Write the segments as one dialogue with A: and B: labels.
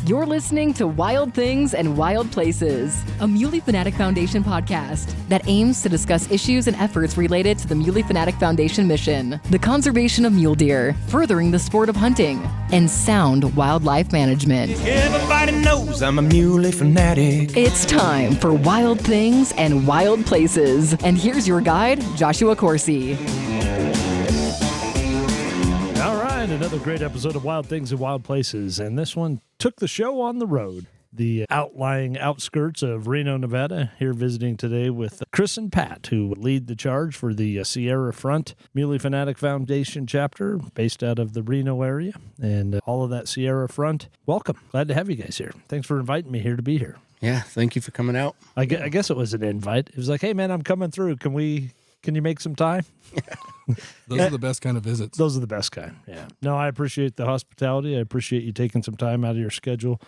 A: You're listening to Wild Things and Wild Places, a Muley Fanatic Foundation podcast that aims to discuss issues and efforts related to the Muley Fanatic Foundation mission, the conservation of mule deer, furthering the sport of hunting, and sound wildlife management.
B: Everybody knows I'm a Muley fanatic.
A: It's time for Wild Things and Wild Places. And here's your guide, Joshua Corsi.
C: Another great episode of Wild Things and Wild Places, and this one took the show on the road. The outlying outskirts of Reno, Nevada, here visiting today with Chris and Pat, who lead the charge for the Sierra Front Muley Fanatic Foundation chapter based out of the Reno area, and all of that Sierra Front. Welcome. Glad to have you guys here. Thanks for inviting me here to be here.
D: Yeah, thank you for coming out.
C: I guess it was an invite. It was like, hey, man, I'm coming through. Can you make some time?
E: Those are the best kind of visits.
C: Those are the best kind, yeah. No, I appreciate the hospitality. I appreciate you taking some time out of your schedule.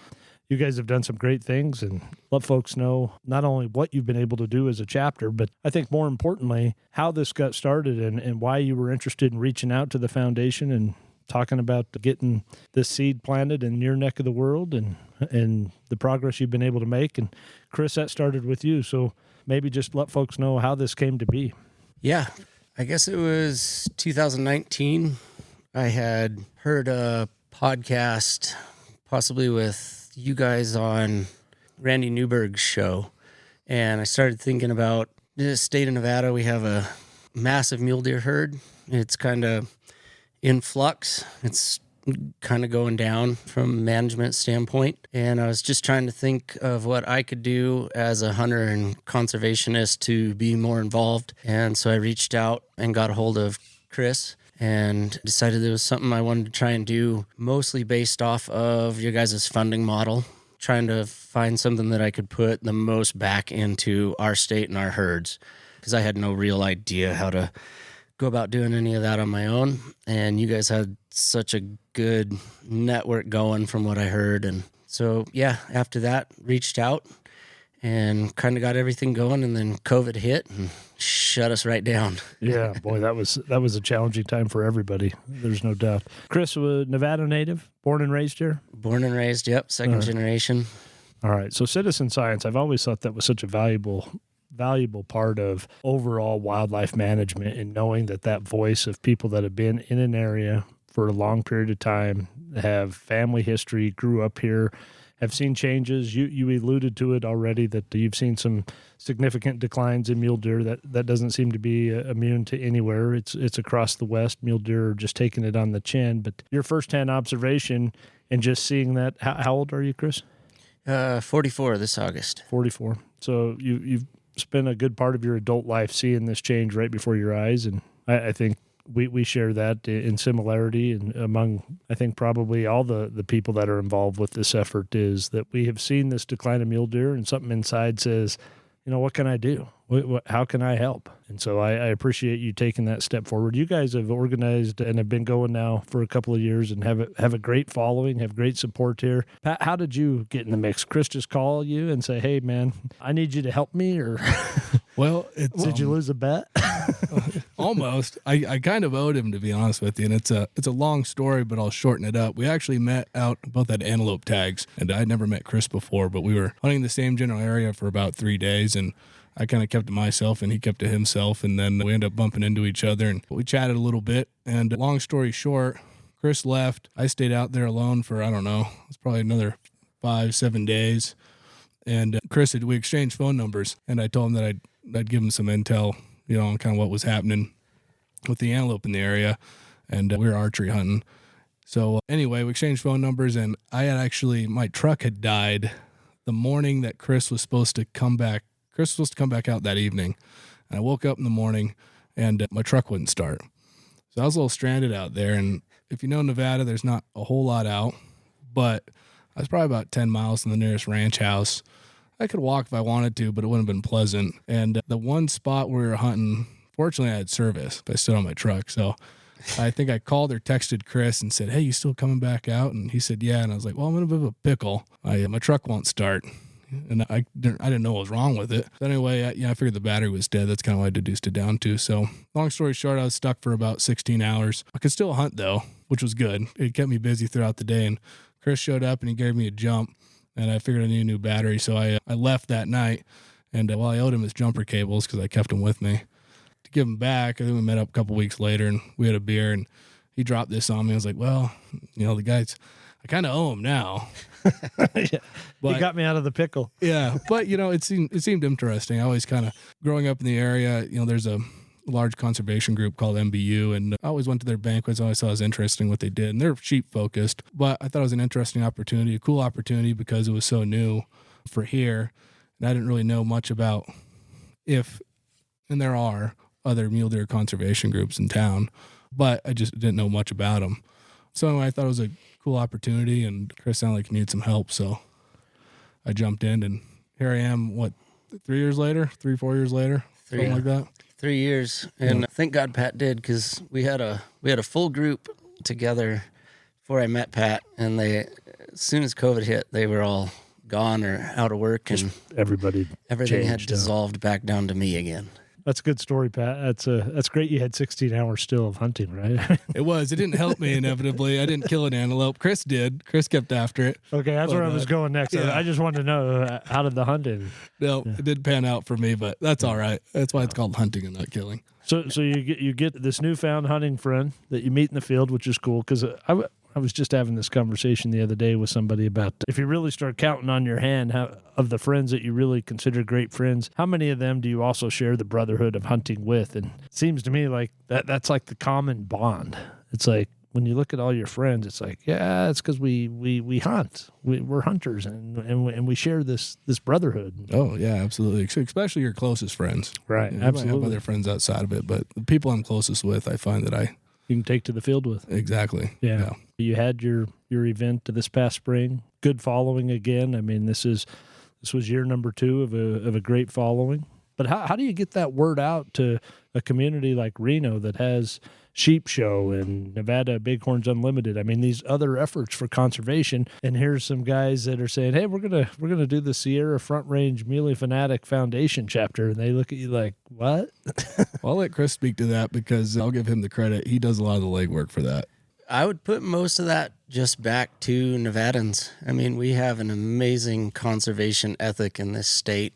C: You guys have done some great things, and let folks know not only what you've been able to do as a chapter, but I think more importantly, how this got started and why you were interested in reaching out to the foundation and talking about getting this seed planted in your neck of the world and the progress you've been able to make. And Chris, that started with you, so maybe just let folks know how this came to be.
D: Yeah, I guess it was 2019. I had heard a podcast, possibly with you guys on Randy Newberg's show, and I started thinking about the state of Nevada. We have a massive mule deer herd. It's kind of in flux. It's kind of going down from a management standpoint. And I was just trying to think of what I could do as a hunter and conservationist to be more involved. And so I reached out and got a hold of Chris and decided it was something I wanted to try and do, mostly based off of your guys' funding model, trying to find something that I could put the most back into our state and our herds, because I had no real idea how to go about doing any of that on my own. And you guys had such a good network going from what I heard. And so, yeah, after that, reached out and kind of got everything going. And then COVID hit and shut us right down.
C: Yeah, boy, that was a challenging time for everybody. There's no doubt. Chris, was Nevada native, born and raised here?
D: Born and raised, yep, second generation.
C: All right. So citizen science, I've always thought that was such a valuable part of overall wildlife management, and knowing that voice of people that have been in an area for a long period of time, have family history, grew up here, have seen changes. You alluded to it already, that you've seen some significant declines in mule deer. That doesn't seem to be immune to anywhere. It's across the West. Mule deer are just taking it on the chin. But your firsthand observation and just seeing that, how old are you, Chris?
D: 44 this August.
C: 44. So you've spent a good part of your adult life seeing this change right before your eyes, and I think we share that in similarity, and among, I think, probably all the people that are involved with this effort, is that we have seen this decline of mule deer, and something inside says, what can I do? How can I help? And so I appreciate you taking that step forward. You guys have organized and have been going now for a couple of years and have a great following, have great support here. Pat, how did you get in the mix? Chris just call you and say, hey, man, I need you to help me? Or
E: well,
C: did you lose a bet?
E: Almost. I kind of owed him, to be honest with you, and it's a long story, but I'll shorten it up. We actually met out both at antelope tags, and I'd never met Chris before, but we were hunting the same general area for about 3 days, and I kind of kept to myself and he kept to himself, and then we ended up bumping into each other and we chatted a little bit. And long story short, Chris left. I stayed out there alone for, I don't know, it's probably another 5-7 days. And we exchanged phone numbers, and I told him that I'd give him some intel, on kind of what was happening with the antelope in the area, and we were archery hunting. So anyway, we exchanged phone numbers, and my truck had died the morning that Chris was supposed to come back. Chris was supposed to come back out that evening. And I woke up in the morning and my truck wouldn't start. So I was a little stranded out there. And if you know Nevada, there's not a whole lot out, but I was probably about 10 miles from the nearest ranch house. I could walk if I wanted to, but it wouldn't have been pleasant. And the one spot where we were hunting, fortunately I had service, but I stood on my truck. So I think I called or texted Chris and said, hey, you still coming back out? And he said, yeah. And I was like, well, I'm in a bit of a pickle. My truck won't start. And I didn't know what was wrong with it. But anyway, I figured the battery was dead. That's kind of what I deduced it down to. So long story short, I was stuck for about 16 hours. I could still hunt, though, which was good. It kept me busy throughout the day. And Chris showed up and he gave me a jump, and I figured I needed a new battery. So I left that night, and well, I owed him his jumper cables because I kept them with me to give him back. And then we met up a couple weeks later and we had a beer, and he dropped this on me. I was like, well, the guys, I kind of owe him now.
C: Yeah.
E: But,
C: He got me out of the pickle.
E: yeah, but it seemed interesting. I always kind of, growing up in the area, there's a large conservation group called MBU, and I always went to their banquets. I always thought it was interesting what they did, and they're sheep focused, but I thought it was an interesting opportunity, a cool opportunity, because it was so new for here, and I didn't really know much about and there are other mule deer conservation groups in town, but I just didn't know much about them. So I thought it was a cool opportunity, and Chris sounded like he needed some help, so I jumped in, and here I am, 4 years later, something like that.
D: 3 years, and thank God Pat did, because we had a full group together before I met Pat, and as soon as COVID hit, they were all gone or out of work, and
C: everything
D: had dissolved back down to me again.
C: That's a good story, Pat. That's great. You had 16 hours still of hunting, right?
E: It didn't help me inevitably. I didn't kill an antelope. Chris did. Chris kept after it.
C: Okay, that's where I was going next.
E: Yeah.
C: I just wanted to know, how did the hunt end?
E: No, It didn't pan out for me, but that's all right. That's why it's called hunting and not killing.
C: So you get this newfound hunting friend that you meet in the field, which is cool, because I was just having this conversation the other day with somebody about if you really start counting on your hand of the friends that you really consider great friends, how many of them do you also share the brotherhood of hunting with? And it seems to me like that's like the common bond. It's like when you look at all your friends, it's like, yeah, it's because we hunt. We're hunters, and we share this brotherhood.
E: Oh, yeah, absolutely. Especially your closest friends.
C: Right,
E: You
C: absolutely.
E: might have other friends outside of it, but the people I'm closest with, I find that
C: You can take to the field with.
E: Exactly.
C: Yeah. You had your event this past spring. Good following again. I mean, this was year number 2 of a great following. But how do you get that word out to a community like Reno that has Sheep Show and Nevada Bighorns Unlimited? I mean, these other efforts for conservation. And here's some guys that are saying, "Hey, we're gonna do the Sierra Front Range Muley Fanatic Foundation chapter," and they look at you like, "What?"
E: Well, I'll let Chris speak to that, because I'll give him the credit. He does a lot of the legwork for that.
D: I would put most of that just back to Nevadans. I mean, we have an amazing conservation ethic in this state.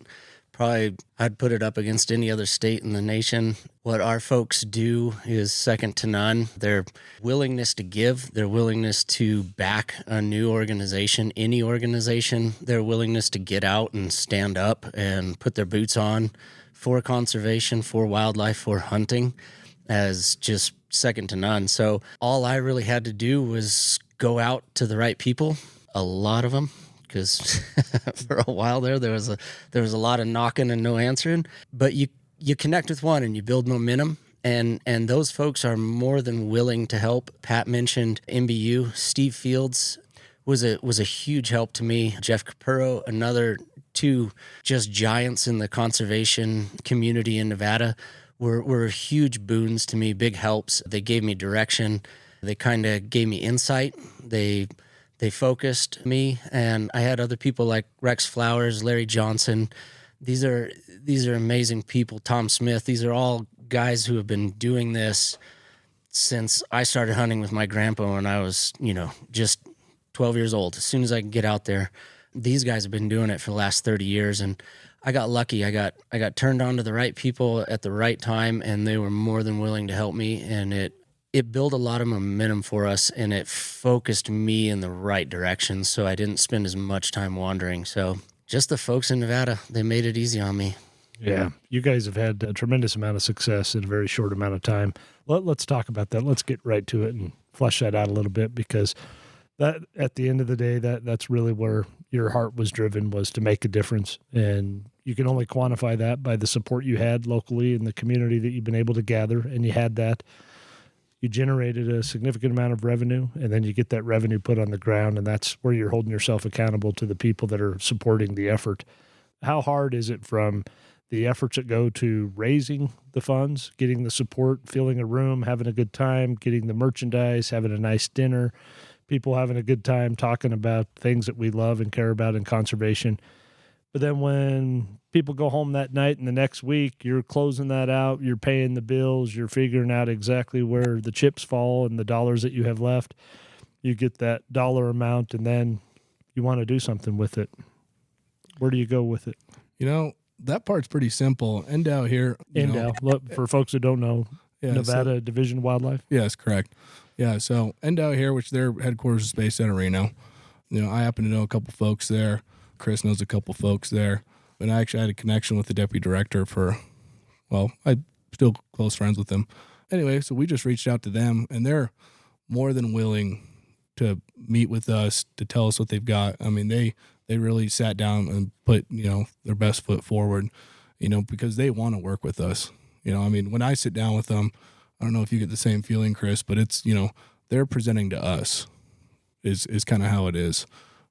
D: Probably I'd put it up against any other state in the nation. What our folks do is second to none. Their willingness to give, their willingness to back a new organization, any organization, their willingness to get out and stand up and put their boots on for conservation, for wildlife, for hunting, as just second to none. So all I really had to do was go out to the right people, a lot of them, because for a while there was a lot of knocking and no answering. But you connect with one and you build momentum, and those folks are more than willing to help. Pat mentioned MBU. Steve Fields was a huge help to me. Jeff Capurro, another 2 just giants in the conservation community in Nevada, were huge boons to me, big helps. They gave me direction. They kind of gave me insight. They focused me, and I had other people like Rex Flowers, Larry Johnson. These are amazing people. Tom Smith. These are all guys who have been doing this since I started hunting with my grandpa when I was, just 12 years old. As soon as I could get out there, these guys have been doing it for the last 30 years, and I got lucky. I got turned on to the right people at the right time, and they were more than willing to help me, and it built a lot of momentum for us, and it focused me in the right direction, so I didn't spend as much time wandering. So just the folks in Nevada, they made it easy on me.
C: Yeah. You guys have had a tremendous amount of success in a very short amount of time. Let's talk about that. Let's get right to it and flesh that out a little bit, because that, at the end of the day, that's really where your heart was driven, was to make a difference. And you can only quantify that by the support you had locally in the community that you've been able to gather, and you had that. You generated a significant amount of revenue, and then you get that revenue put on the ground, and that's where you're holding yourself accountable to the people that are supporting the effort. How hard is it from the efforts that go to raising the funds, getting the support, filling a room, having a good time, getting the merchandise, having a nice dinner, people having a good time talking about things that we love and care about in conservation? But then when people go home that night and the next week, you're closing that out, you're paying the bills, you're figuring out exactly where the chips fall and the dollars that you have left. you get that dollar amount and then you want to do something with it. Where do you go with it?
E: That part's pretty simple. Endow here.
C: Look, for folks that don't know, Nevada Division of Wildlife.
E: Yes, correct. Yeah, so Endow here, which their headquarters is based out of Reno. I happen to know a couple folks there. Chris knows a couple folks there. And I actually had a connection with the deputy director I'm still close friends with him. Anyway, so we just reached out to them, and they're more than willing to meet with us, to tell us what they've got. I mean, they really sat down and put, their best foot forward, because they want to work with us. I mean, when I sit down with them, I don't know if you get the same feeling, Chris, but it's, they're presenting to us is kind of how it is.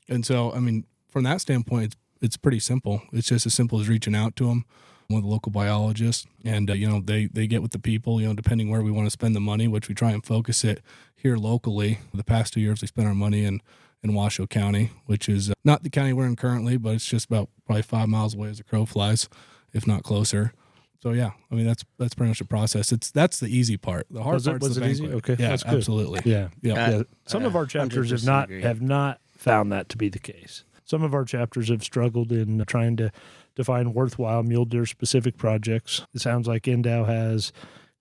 E: And so, I mean, from that standpoint, it's pretty simple. It's just as simple as reaching out to them, one of the local biologists, and, they get with the people, depending where we want to spend the money, which we try and focus it here locally. The past 2 years, we spent our money in Washoe County, which is not the county we're in currently, but it's just about probably 5 miles away as the crow flies, if not closer. So yeah, I mean that's pretty much the process. That's the easy part. The hard part's the banquet.
C: Easy? Okay,
E: yeah,
C: that's good.
E: absolutely.
C: Yeah. Some of our chapters have not found that to be the case. Some of our chapters have struggled in trying to define worthwhile mule deer specific projects. It sounds like Endow has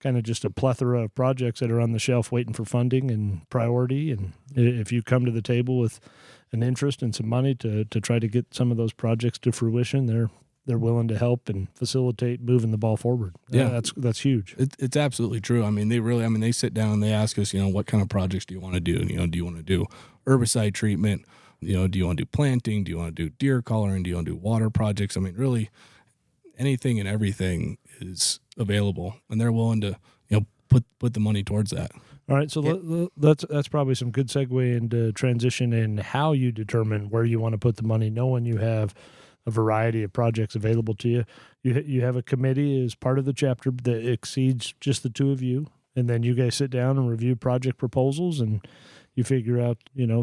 C: kind of just a plethora of projects that are on the shelf waiting for funding and priority. And if you come to the table with an interest and some money to try to get some of those projects to fruition, they're willing to help and facilitate moving the ball forward.
E: Yeah,
C: that's huge.
E: It's absolutely true. I mean, they sit down and they ask us, what kind of projects do you want to do? Do you want to do herbicide treatment? Do you want to do planting? Do you want to do deer collaring? Do you want to do water projects? I mean, really anything and everything is available, and they're willing to, put the money towards that.
C: All right, so that's probably some good segue into transition in how you determine where you want to put the money, knowing you have a variety of projects available to you. You have a committee as part of the chapter that exceeds just the two of you, and then you guys sit down and review project proposals, and you figure out,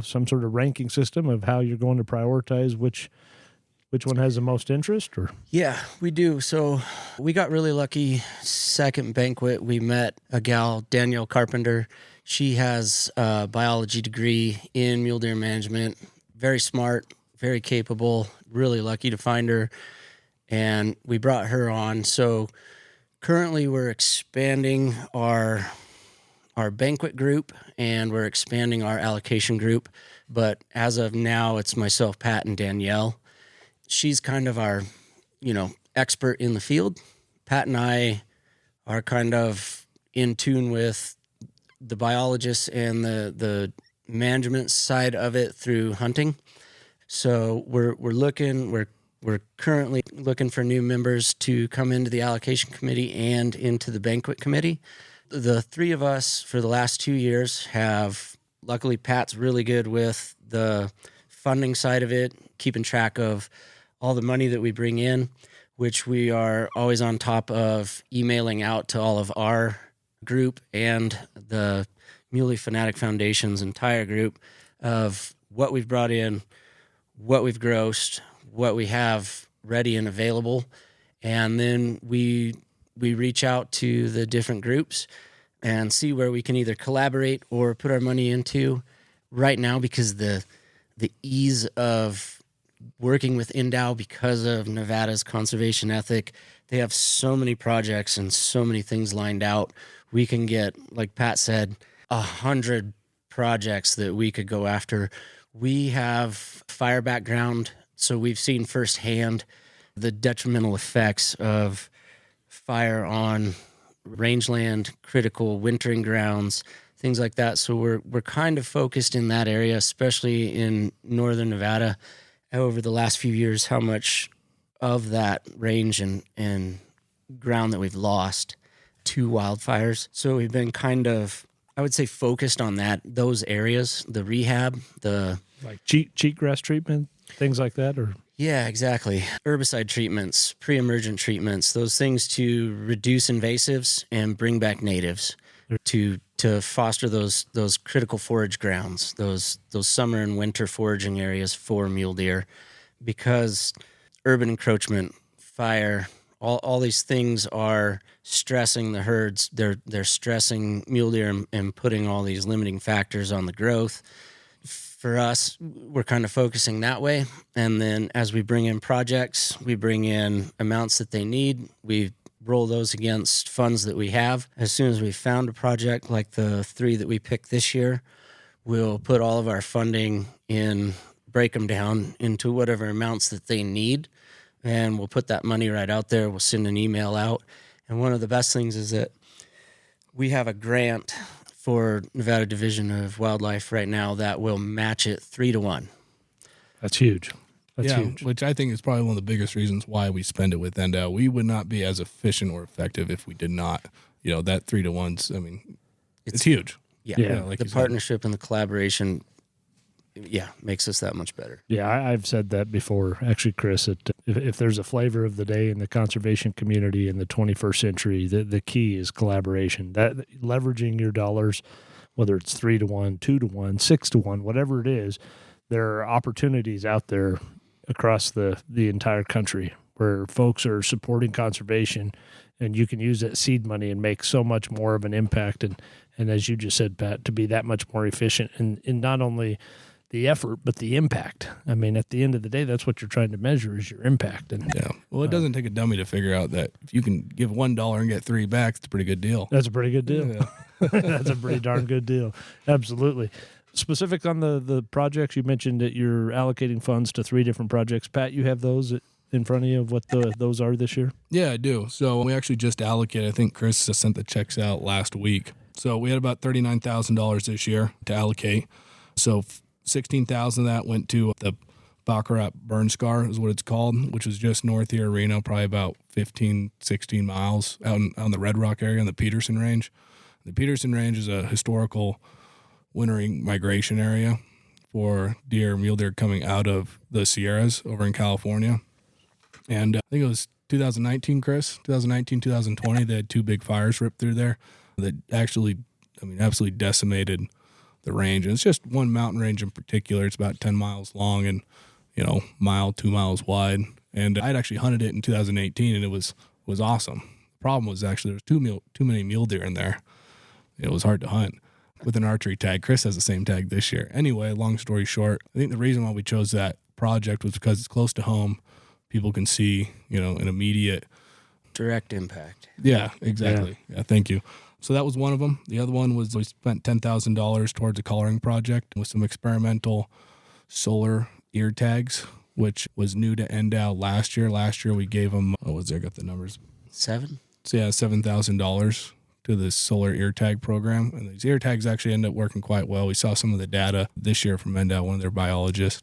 C: some sort of ranking system of how you're going to prioritize which one has the most interest. Or
D: yeah, we do. So we got really lucky. Second banquet, we met a gal, Danielle Carpenter. She has a biology degree in mule deer management. Very smart, very capable. Really lucky to find her, and we brought her on. So currently we're expanding our banquet group, and we're expanding our allocation group. But as of now, it's myself, Pat, and Danielle. She's kind of our, expert in the field. Pat and I are kind of in tune with the biologists and the management side of it through hunting. So we're currently looking for new members to come into the allocation committee and into the banquet committee. The three of us for the last 2 years have, luckily Pat's really good with the funding side of it, keeping track of all the money that we bring in, which we are always on top of emailing out to all of our group and the Muley Fanatic Foundation's entire group of what we've brought in, what we've grossed, what we have ready and available. And then we reach out to the different groups and see where we can either collaborate or put our money into. Right now, because the ease of working with Endow, because of Nevada's conservation ethic, they have so many projects and so many things lined out. We can get, like Pat said, 100 projects that we could go after. We have fire background, so we've seen firsthand the detrimental effects of fire on rangeland, critical wintering grounds, things like that. So we're kind of focused in that area, especially in northern Nevada. Over the last few years, how much of that range and ground that we've lost to wildfires. So we've been kind of, I would say, focused on those areas, the rehab, the
C: like cheatgrass treatment, things like that, or
D: yeah, exactly. Herbicide treatments, pre-emergent treatments, those things to reduce invasives and bring back natives to foster those critical forage grounds, those summer and winter foraging areas for mule deer, because urban encroachment, fire, all these things are stressing the herds. They're stressing mule deer and putting all these limiting factors on the growth. for us, we're kind of focusing that way. And then as we bring in projects, we bring in amounts that they need. We roll those against funds that we have. As soon as we found a project like the 3 that we picked this year, we'll put all of our funding in, break them down into whatever amounts that they need. And we'll put that money right out there. We'll send an email out. And one of the best things is that we have a grant for Nevada Division of Wildlife right now that will match it 3-to-1.
C: That's huge. That's huge.
E: Which I think is probably one of the biggest reasons why we spend it with NDOW. We would not be as efficient or effective if we did not. That 3-to-1's, I mean, it's huge.
D: Yeah.
E: Like
D: the partnership and the collaboration, makes us that much better.
C: Yeah, I've said that before. Actually, Chris, that if there's a flavor of the day in the conservation community in the 21st century, the key is collaboration. That leveraging your dollars, whether it's 3-to-1, 2-to-1, 6-to-1, whatever it is, there are opportunities out there across the entire country where folks are supporting conservation, and you can use that seed money and make so much more of an impact. And as you just said, Pat, to be that much more efficient in not only the effort, but the impact. I mean, at the end of the day, that's what you're trying to measure is your impact. And
E: well, it doesn't take a dummy to figure out that if you can give $1 and get 3 back, it's a pretty good deal.
C: That's a pretty good deal.
E: Yeah.
C: That's a pretty darn good deal. Absolutely. Specific on the projects, you mentioned that you're allocating funds to 3 different projects. Pat, you have those in front of you of what those are this year?
E: Yeah, I do. So we actually just allocated, I think Chris sent the checks out last week. So we had about $39,000 this year to allocate. So $16,000 of that went to the Baccarat Burn Scar is what it's called, which is just north here of Reno, probably about 15, 16 miles out on the Red Rock area on the Peterson Range. The Peterson Range is a historical wintering migration area for mule deer coming out of the Sierras over in California. And I think it was 2019, Chris, 2020, they had 2 big fires ripped through there that actually, absolutely decimated the range. And it's just one mountain range in particular. It's about 10 miles long and, 2 miles wide. And I'd actually hunted it in 2018 and it was awesome. The problem was actually there was too many mule deer in there. It was hard to hunt with an archery tag. Chris has the same tag this year. Anyway, long story short, I think the reason why we chose that project was because it's close to home. People can see, an immediate
D: direct impact.
E: Yeah, exactly. Yeah, thank you. So that was one of them. The other one was we spent $10,000 towards a coloring project with some experimental solar ear tags, which was new to NDOW last year. Last year we gave them, I got the numbers.
D: 7?
E: So yeah, $7,000 to this solar ear tag program. And these ear tags actually ended up working quite well. We saw some of the data this year from NDOW. One of their biologists,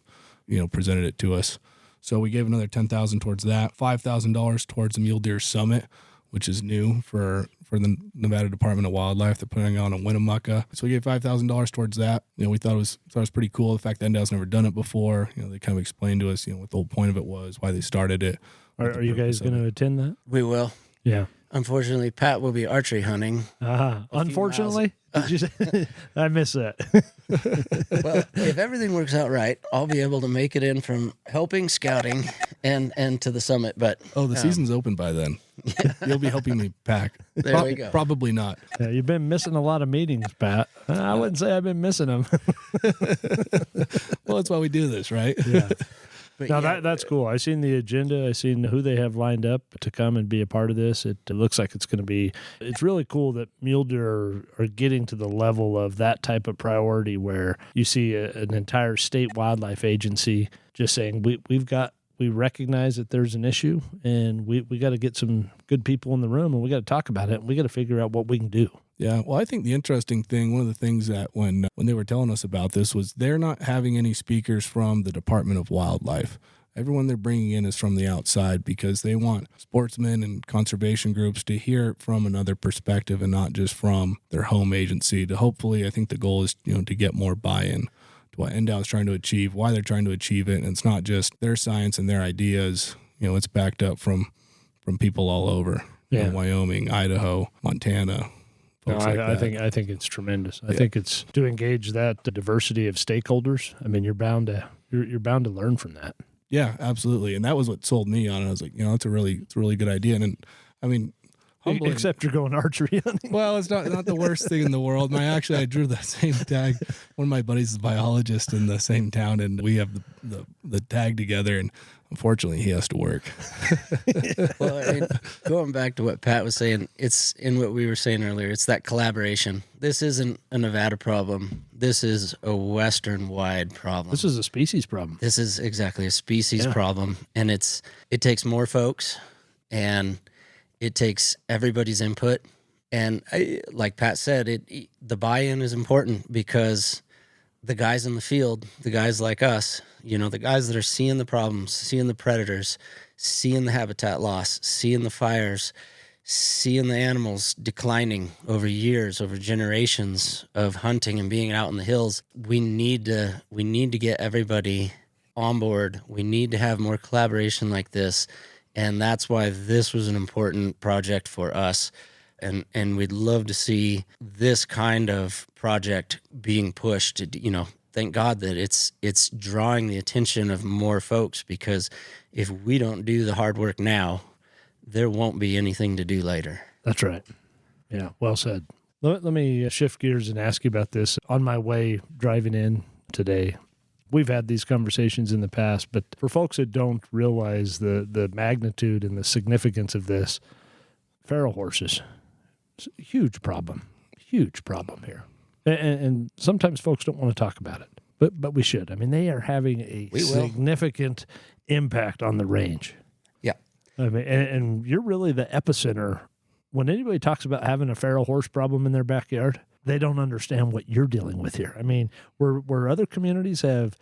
E: presented it to us. So we gave another $10,000 towards that, $5,000 towards the Mule Deer Summit, which is new for the Nevada Department of Wildlife. They're putting on a Winnemucca. So we gave $5,000 towards that. We thought it was pretty cool. The fact that NDOW's never done it before. They kind of explained to us, what the whole point of it was, why they started it.
C: Are you guys going to attend that?
D: We will.
C: Yeah.
D: Unfortunately, Pat will be archery hunting.
C: Unfortunately? Did you say? I miss that.
D: Well, if everything works out right, I'll be able to make it in from helping scouting and to the summit. But
E: the season's open by then. You'll be helping me pack.
D: There we go.
E: Probably not.
C: Yeah, you've been missing a lot of meetings, Pat. I wouldn't say I've been missing them.
E: Well, that's why we do this, right?
C: Yeah.
D: But
C: Now that's cool. I seen the agenda. I seen who they have lined up to come and be a part of this. It looks like it's going to be. It's really cool that mule deer are getting to the level of that type of priority where you see an entire state wildlife agency just saying we recognize that there's an issue and we got to get some good people in the room and we got to talk about it and we got to figure out what we can do.
E: Yeah, well, I think the interesting thing, one of the things that when they were telling us about this was they're not having any speakers from the Department of Wildlife. Everyone they're bringing in is from the outside because they want sportsmen and conservation groups to hear it from another perspective and not just from their home agency. To hopefully, I think the goal is to get more buy-in to what NDOW is trying to achieve, why they're trying to achieve it, and it's not just their science and their ideas. It's backed up from people all over. Wyoming, Idaho, Montana.
C: No, I think it's tremendous. I think it's to engage that diversity of stakeholders. I mean, you're bound to learn from that.
E: Yeah, absolutely. And that was what sold me on it. I was like, it's a really good idea. And I mean, humbling.
C: Except you're going archery hunting.
E: Well, it's not the worst thing in the world. I drew the same tag. One of my buddies is a biologist in the same town, and we have the tag together, and unfortunately he has to work.
D: Well, and going back to what Pat was saying, it's in what we were saying earlier. It's that collaboration. This isn't a Nevada problem. This is a Western-wide problem.
C: This is a species problem.
D: This is exactly a species problem, and it takes more folks, and it takes everybody's input. And like Pat said, the buy-in is important because the guys in the field, the guys like us, the guys that are seeing the problems, seeing the predators, seeing the habitat loss, seeing the fires, seeing the animals declining over years, over generations of hunting and being out in the hills, we need to get everybody on board. We need to have more collaboration like this. And that's why this was an important project for us. And we'd love to see this kind of project being pushed. Thank God that it's drawing the attention of more folks, because if we don't do the hard work now, there won't be anything to do later.
C: That's right. Yeah, well said. Let me shift gears and ask you about this. On my way driving in today, we've had these conversations in the past, but for folks that don't realize the magnitude and the significance of this, feral horses, it's a huge problem here. And sometimes folks don't want to talk about it, but we should. I mean, they are having a significant impact on the range.
D: Yeah.
C: I mean, and you're really the epicenter. When anybody talks about having a feral horse problem in their backyard, they don't understand what you're dealing with here. I mean, where other communities have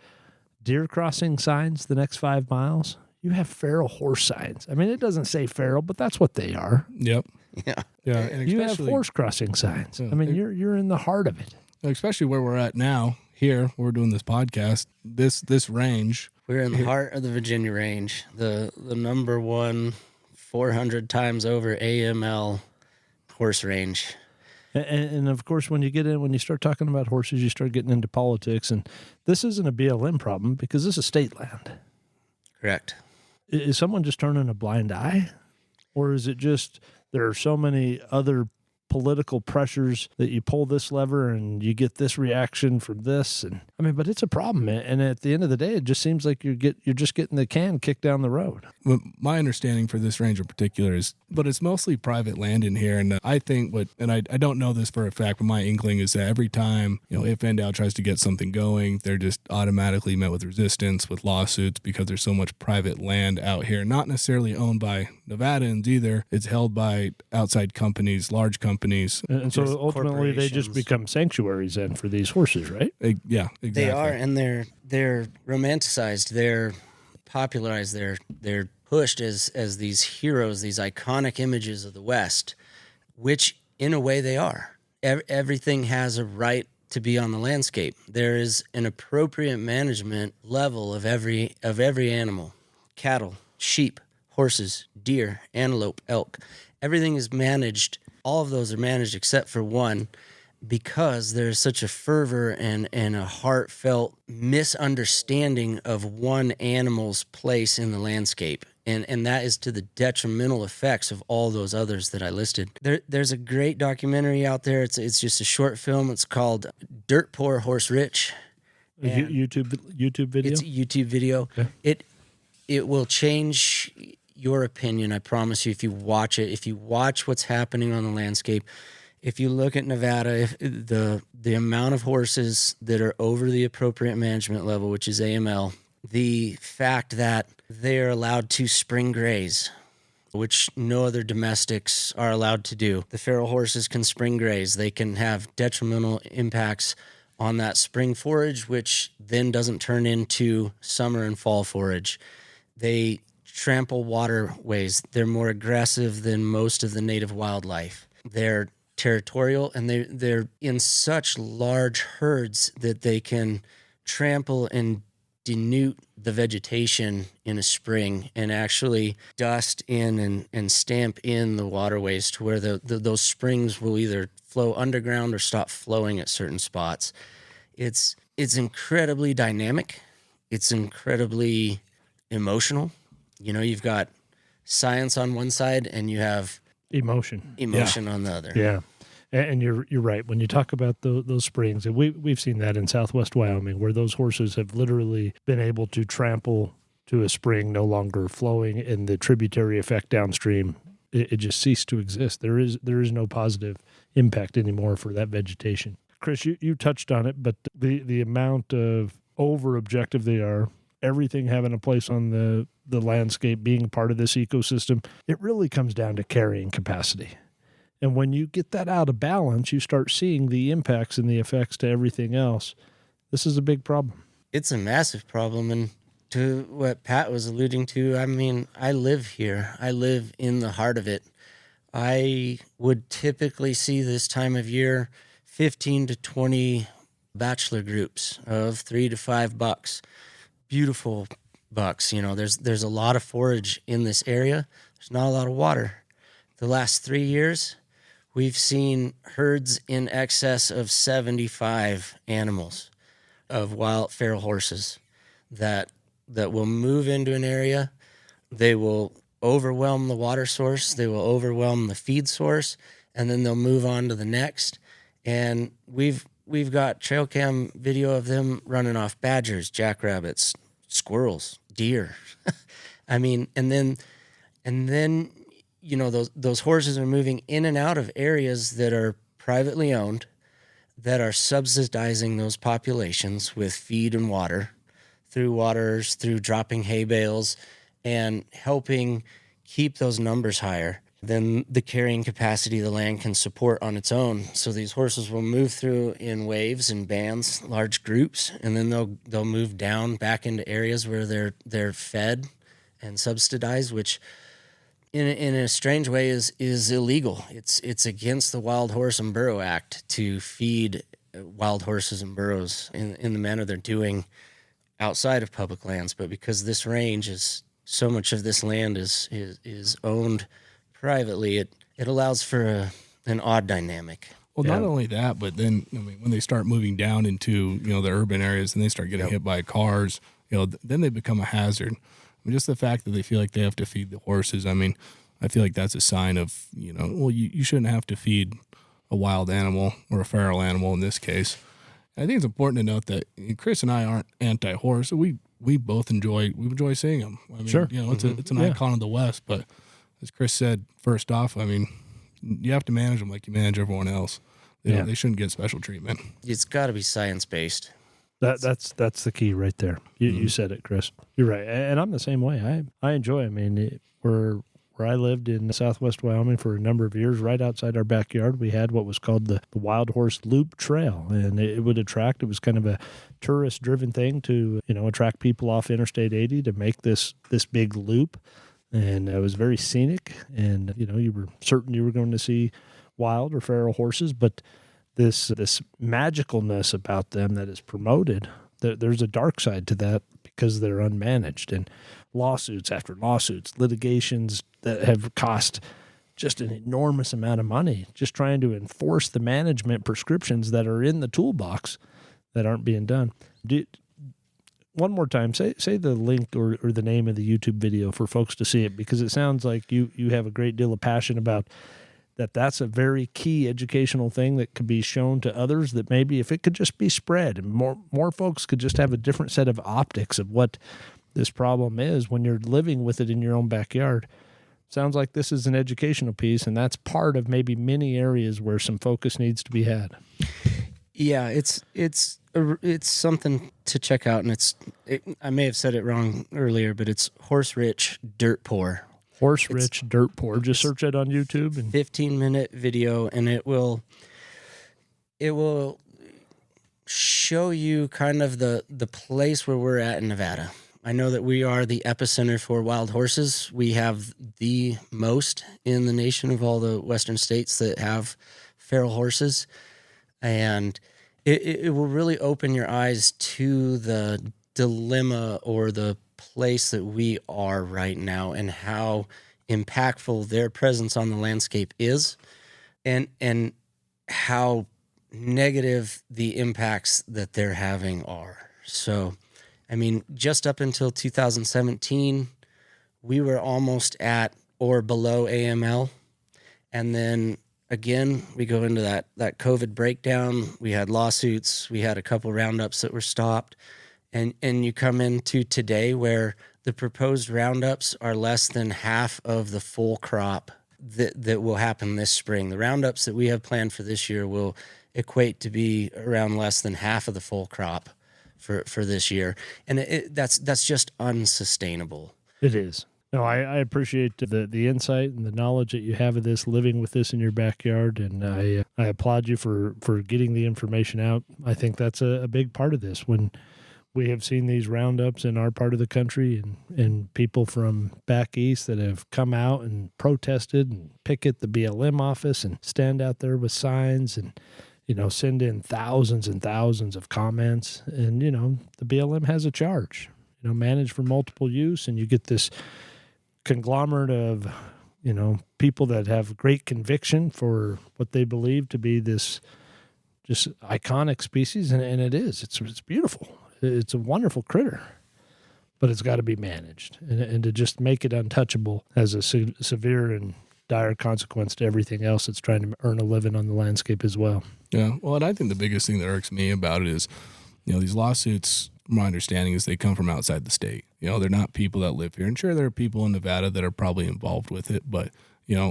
C: deer crossing signs the next 5 miles, you have feral horse signs. I mean, it doesn't say feral, but that's what they are.
E: Yep.
D: Yeah.
E: Yeah. And
C: You have horse crossing signs.
E: Yeah.
C: I mean, you're in the heart of it.
E: Especially where we're at now, here, we're doing this podcast, this range.
D: We're in the heart of the Virginia range, the number one 400 times over AML horse range.
C: And of course, when you start talking about horses, you start getting into politics. And this isn't a BLM problem because this is state land.
D: Correct.
C: Is someone just turning a blind eye? Or is it just there are so many other political pressures that you pull this lever and you get this reaction from this? And I mean, but it's a problem. And at the end of the day, it just seems like you're just getting the can kicked down the road.
E: But my understanding for this range in particular but it's mostly private land in here. And I think I don't know this for a fact, but my inkling is that every time, if Vandow tries to get something going, they're just automatically met with resistance, with lawsuits, because there's so much private land out here, not necessarily owned by Nevadans either. It's held by outside companies, large companies.
C: And so ultimately they just become sanctuaries then for these horses, right?
E: Yeah, exactly.
D: They are, and they're romanticized, they're popularized, they're pushed as these heroes, these iconic images of the West, which in a way they are. Everything has a right to be on the landscape. There is an appropriate management level of every animal: cattle, sheep, horses, deer, antelope, elk. Everything is managed. All of those are managed except for one, because there's such a fervor and a heartfelt misunderstanding of one animal's place in the landscape. And that is to the detrimental effects of all those others that I listed. There's a great documentary out there. It's just a short film. It's called Dirt Poor Horse Rich.
C: YouTube video?
D: It's a YouTube video. Okay. It will change your opinion, I promise you, if you watch it. If you watch what's happening on the landscape, if you look at Nevada, the amount of horses that are over the appropriate management level, which is AML, the fact that they're allowed to spring graze, which no other domestics are allowed to do. The feral horses can spring graze. They can have detrimental impacts on that spring forage, which then doesn't turn into summer and fall forage. They trample waterways. They're more aggressive than most of the native wildlife. They're territorial, and they're in such large herds that they can trample and denude the vegetation in a spring and actually dust in and stamp in the waterways to where those springs will either flow underground or stop flowing at certain spots. It's incredibly dynamic. It's incredibly emotional. You've got science on one side and you have
C: emotion
D: on the other.
C: Yeah. And you're right. When you talk about those springs, and we've seen that in Southwest Wyoming, where those horses have literally been able to trample to a spring no longer flowing, and the tributary effect downstream, it just ceased to exist. There is no positive impact anymore for that vegetation. Chris, you touched on it, but the amount of over objective they are, everything having a place on the landscape, being part of this ecosystem, it really comes down to carrying capacity. And when you get that out of balance, you start seeing the impacts and the effects to everything else. This is a big problem.
D: It's a massive problem. And to what Pat was alluding to, I mean, I live here. I live in the heart of it. I would typically see this time of year 15 to 20 bachelor groups of 3 to 5 bucks. Beautiful bucks. You know, there's a lot of forage in this area. There's not a lot of water. The last 3 years, we've seen herds in excess of 75 animals of wild feral horses that will move into an area. They will overwhelm the water source. They will overwhelm the feed source, and then they'll move on to the next. And we've got trail cam video of them running off badgers, jackrabbits, squirrels, deer. I mean, and then you know, those horses are moving in and out of areas that are privately owned, that are subsidizing those populations with feed and water, through dropping hay bales, and helping keep those numbers higher than the carrying capacity the land can support on its own. So these horses will move through in waves and bands, large groups, and then they'll move down back into areas where they're fed and subsidized, which in a strange way is illegal. It's against the Wild Horse and Burro Act to feed wild horses and burros in the manner they're doing outside of public lands. But because this range is so much of this land is owned privately, it allows for an odd dynamic.
E: Well, not only that, but then I mean, when they start moving down into the urban areas and they start getting hit by cars, then they become a hazard. I mean, just the fact that they feel like they have to feed the horses, I mean, I feel like that's a sign of, you shouldn't have to feed a wild animal or a feral animal in this case. And I think it's important to note that Chris and I aren't anti-horse. We both enjoy seeing them. I mean,
C: sure.
E: It's an icon of the West, but as Chris said, first off, I mean, you have to manage them like you manage everyone else. They shouldn't get special treatment.
D: It's got to be science-based.
C: That's the key right there. You said it, Chris. You're right, and I'm the same way. I enjoy. I mean, where I lived in Southwest Wyoming for a number of years, right outside our backyard, we had what was called the Wild Horse Loop Trail, and it would attract. It was kind of a tourist-driven thing to attract people off Interstate 80 to make this big loop, and it was very scenic. And you were certain you were going to see wild or feral horses, but this magicalness about them that is promoted, there's a dark side to that because they're unmanaged, and lawsuits after lawsuits, litigations that have cost just an enormous amount of money just trying to enforce the management prescriptions that are in the toolbox that aren't being done. One more time, say the link or the name of the YouTube video for folks to see it, because it sounds like you have a great deal of passion about that's a very key educational thing that could be shown to others, that maybe if it could just be spread and more folks could just have a different set of optics of what this problem is when you're living with it in your own backyard. Sounds like this is an educational piece, and that's part of maybe many areas where some focus needs to be had.
D: Yeah, it's something to check out, and I may have said it wrong earlier, but it's horse rich, dirt poor.
C: Horse rich, dirt poor. Just search it on YouTube.
D: 15-minute video, and it will show you kind of the place where we're at in Nevada. I know that we are the epicenter for wild horses. We have the most in the nation of all the western states that have feral horses. And it will really open your eyes to the dilemma or the place that we are right now and how impactful their presence on the landscape is, and how negative the impacts that they're having are. So, I mean, just up until 2017, we were almost at or below AML. And then again, we go into that COVID breakdown. We had lawsuits. We had a couple roundups that were stopped. And you come into today where the proposed roundups are less than half of the full crop that will happen this spring. The roundups that we have planned for this year will equate to be around less than half of the full crop for this year. And that's just unsustainable.
C: It is. No, I appreciate the insight and the knowledge that you have of this, living with this in your backyard, and I applaud you for getting the information out. I think that's a big part of this. When we have seen these roundups in our part of the country and people from back east that have come out and protested and picket the BLM office and stand out there with signs and, send in thousands and thousands of comments. And, the BLM has a charge, managed for multiple use, and you get this conglomerate of, people that have great conviction for what they believe to be this just iconic species. And it is. It's beautiful. It's a wonderful critter, but it's got to be managed. And to just make it untouchable has a severe and dire consequence to everything else that's trying to earn a living on the landscape as well.
E: Yeah. Well, and I think the biggest thing that irks me about it is, these lawsuits, my understanding is they come from outside the state. They're not people that live here. And sure, there are people in Nevada that are probably involved with it, but,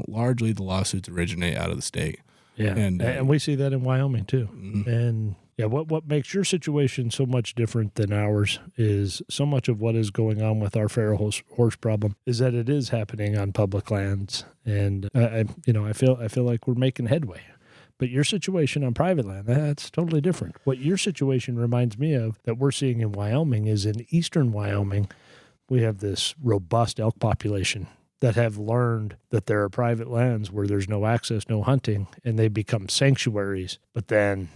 E: largely the lawsuits originate out of the state.
C: Yeah. And we see that in Wyoming too. Mm-hmm. And yeah, what makes your situation so much different than ours is so much of what is going on with our feral horse problem is that it is happening on public lands. And I feel like we're making headway. But your situation on private land, that's totally different. What your situation reminds me of that we're seeing in Wyoming is in eastern Wyoming, we have this robust elk population that have learned that there are private lands where there's no access, no hunting, and they become sanctuaries. But then,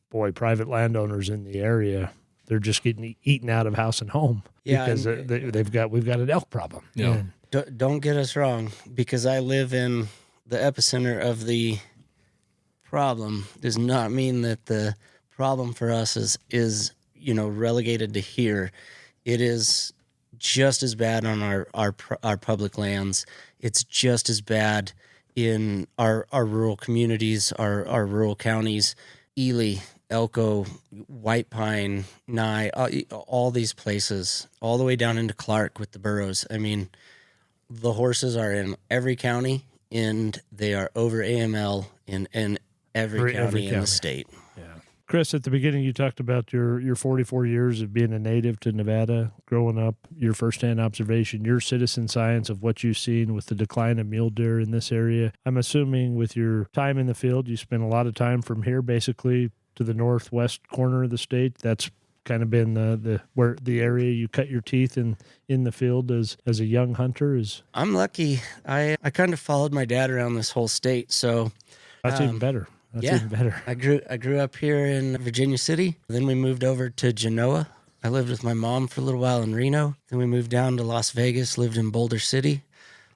C: boy, private landowners in the area, they're just getting eaten out of house and home because we've got an elk problem.
E: Yeah.
D: Don't get us wrong, because I live in the epicenter of the problem does not mean that the problem for us is relegated to here. It is just as bad on our public lands. It's just as bad in our rural communities, our rural counties, Ely, Elko, White Pine, Nye, all these places, all the way down into Clark with the burros. I mean, the horses are in every county, and they are over AML in every county in the state.
C: Yeah. Chris, at the beginning, you talked about your 44 years of being a native to Nevada, growing up, your firsthand observation, your citizen science of what you've seen with the decline of mule deer in this area. I'm assuming with your time in the field, you spent a lot of time from here, basically to the northwest corner of the state. That's kind of been the area you cut your teeth in the field as a young hunter.
D: I'm lucky. I kind of followed my dad around this whole state, so
C: that's even better. Even better.
D: I grew up here in Virginia City. Then we moved over to Genoa. I lived with my mom for a little while in Reno. Then we moved down to Las Vegas, lived in Boulder City.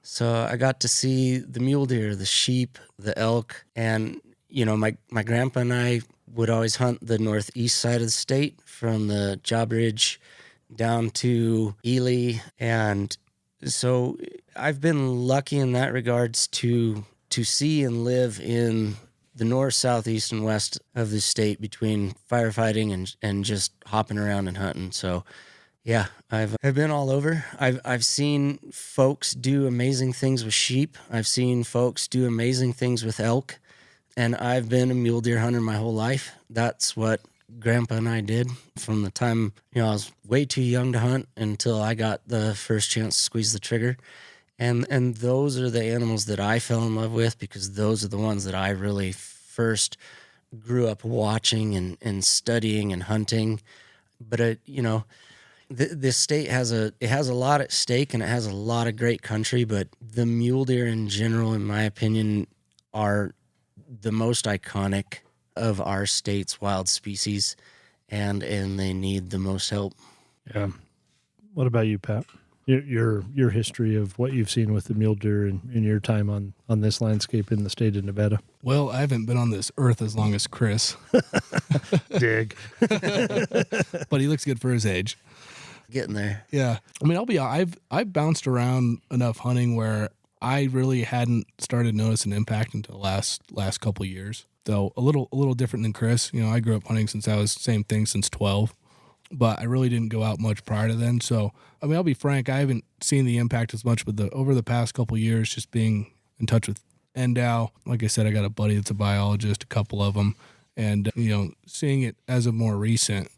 D: So I got to see the mule deer, the sheep, the elk, and my grandpa and I would always hunt the northeast side of the state from the Jawbridge down to Ely. And so I've been lucky in that regards to see and live in the north, south, east, and west of the state between firefighting and just hopping around and hunting. So, yeah, I've been all over. I've seen folks do amazing things with sheep. I've seen folks do amazing things with elk, and I've been a mule deer hunter my whole life. That's what Grandpa and I did from the time I was way too young to hunt until I got the first chance to squeeze the trigger. And those are the animals that I fell in love with, because those are the ones that I really first grew up watching and studying and hunting. But this state has a lot at stake, and it has a lot of great country. But the mule deer in general, in my opinion, are the most iconic of our state's wild species, and they need the most help.
C: Yeah. What about you, Pat? Your history of what you've seen with the mule deer in your time on this landscape in the state of Nevada.
E: Well, I haven't been on this earth as long as Chris.
C: Dig.
E: But he looks good for his age.
D: Getting there.
E: Yeah. I mean, I've bounced around enough hunting where I really hadn't started noticing impact until last couple of years. So a little different than Chris. I grew up hunting since I was same thing since 12, but I really didn't go out much prior to then. So I'll be frank, I haven't seen the impact as much, but over the past couple of years, just being in touch with Endow. Like I said, I got a buddy that's a biologist, a couple of them, and seeing it as of more recent.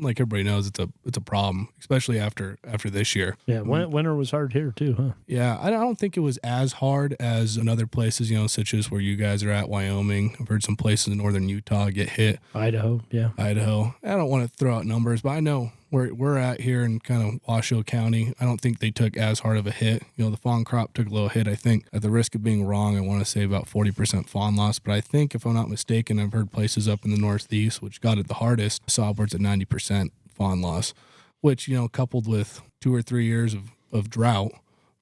E: Like everybody knows, it's a problem, especially after this year.
C: Yeah, winter was hard here too, huh?
E: Yeah, I don't think it was as hard as in other places, such as where you guys are at, Wyoming. I've heard some places in northern Utah get hit.
C: Idaho, yeah.
E: Idaho. I don't want to throw out numbers, but I know where we're at here in kind of Washoe County, I don't think they took as hard of a hit. The fawn crop took a little hit. I think at the risk of being wrong, I want to say about 40% fawn loss. But I think, if I'm not mistaken, I've heard places up in the Northeast, which got it the hardest, saw upwards of 90% fawn loss, which, coupled with 2 or 3 years of drought,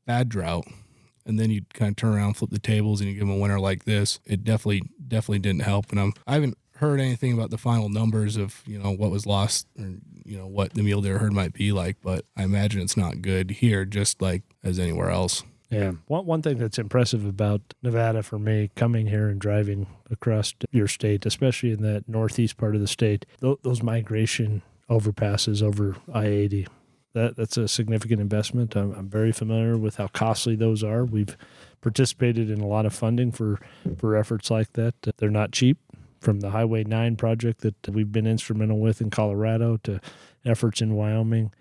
E: bad drought, and then you kind of turn around, flip the tables, and you give them a winter like this, it definitely didn't help. And I haven't heard anything about the final numbers of, what was lost or, what the mule deer herd might be like, but I imagine it's not good here, just like as anywhere else.
C: Yeah. One thing that's impressive about Nevada for me, coming here and driving across your state, especially in that northeast part of the state, those migration overpasses over I-80, that's a significant investment. I'm very familiar with how costly those are. We've participated in a lot of funding for efforts like that. They're not cheap. From the Highway 9 project that we've been instrumental with in Colorado to efforts in Wyoming,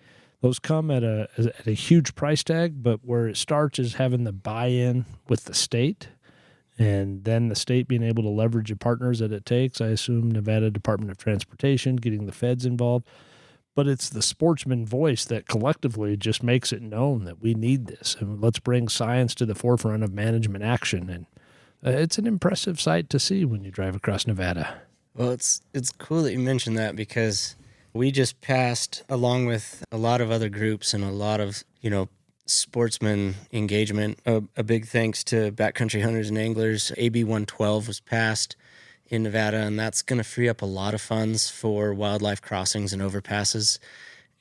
C: those come at a huge price tag, but where it starts is having the buy-in with the state, and then the state being able to leverage the partners that it takes. I assume Nevada Department of Transportation, getting the feds involved. But it's the sportsman voice that collectively just makes it known that we need this, and let's bring science to the forefront of management action. And it's an impressive sight to see when you drive across Nevada.
D: Well, it's cool that you mentioned that, because we just passed, along with a lot of other groups and a lot of, sportsman engagement, a big thanks to backcountry hunters and anglers. AB 112 was passed in Nevada, and that's going to free up a lot of funds for wildlife crossings and overpasses.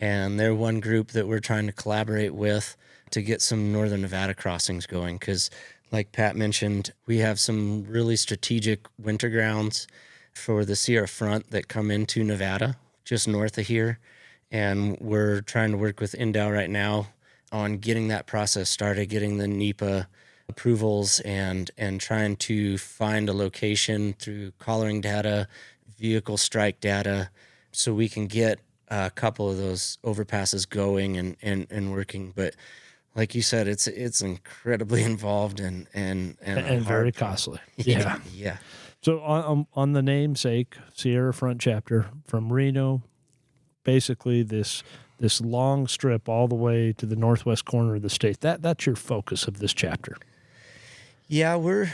D: And they're one group that we're trying to collaborate with to get some northern Nevada crossings going, because like Pat mentioned, we have some really strategic winter grounds for the Sierra Front that come into Nevada, just north of here. And we're trying to work with Endow right now on getting that process started, getting the NEPA approvals, and trying to find a location through collaring data, vehicle strike data, so we can get a couple of those overpasses going and working. But like you said, it's incredibly involved and
C: very costly. Yeah.
D: Yeah.
C: So on the namesake Sierra Front chapter, from Reno, basically this long strip all the way to the northwest corner of the state, that's your focus of this chapter.
D: Yeah, we're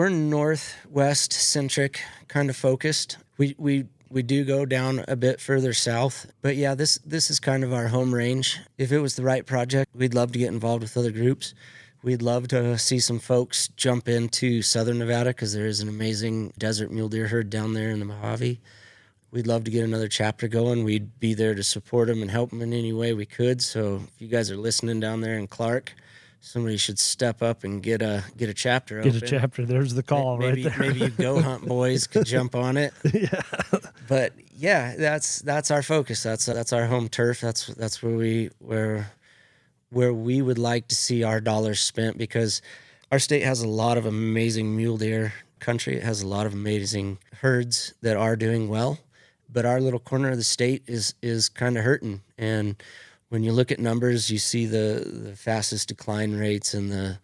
D: northwest centric kind of focused. We do go down a bit further south, but yeah, this is kind of our home range. If it was the right project, we'd love to get involved with other groups. We'd love to see some folks jump into southern Nevada, because there is an amazing desert mule deer herd down there in the Mojave. We'd love to get another chapter going. We'd be there to support them and help them in any way we could. So if you guys are listening down there in Clark, somebody should step up and get a chapter open.
C: Get a chapter. There's the call right there.
D: Maybe you Go Hunt boys could jump on it.
C: Yeah.
D: But yeah, that's our focus. That's our home turf. That's where we would like to see our dollars spent, because our state has a lot of amazing mule deer country. It has a lot of amazing herds that are doing well, but our little corner of the state is kind of hurting. And when you look at numbers, you see the fastest decline rates in the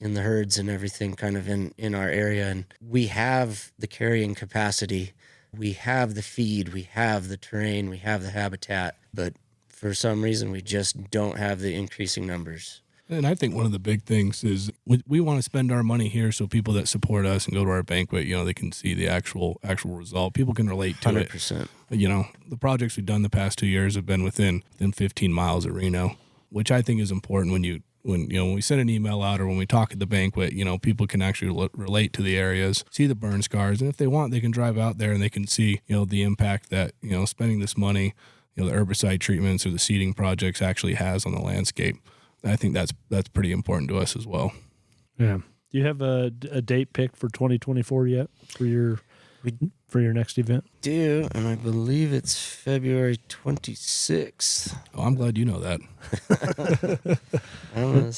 D: herds and everything kind of in our area. And we have the carrying capacity, we have the feed, we have the terrain, we have the habitat, but for some reason we just don't have the increasing numbers.
E: And I think one of the big things is we want to spend our money here so people that support us and go to our banquet, they can see the actual result. People can relate to
D: 100%.
E: it. The projects we've done the past 2 years have been within 15 miles of Reno, which I think is important when we send an email out or when we talk at the banquet, people can actually relate to the areas, see the burn scars. And if they want, they can drive out there and they can see, the impact that, spending this money, the herbicide treatments or the seeding projects actually has on the landscape. I think that's pretty important to us as well.
C: Yeah. Do you have a date picked for 2024 yet for your next event?
D: Do, and I believe it's February 26th.
E: Oh, I'm glad you know that.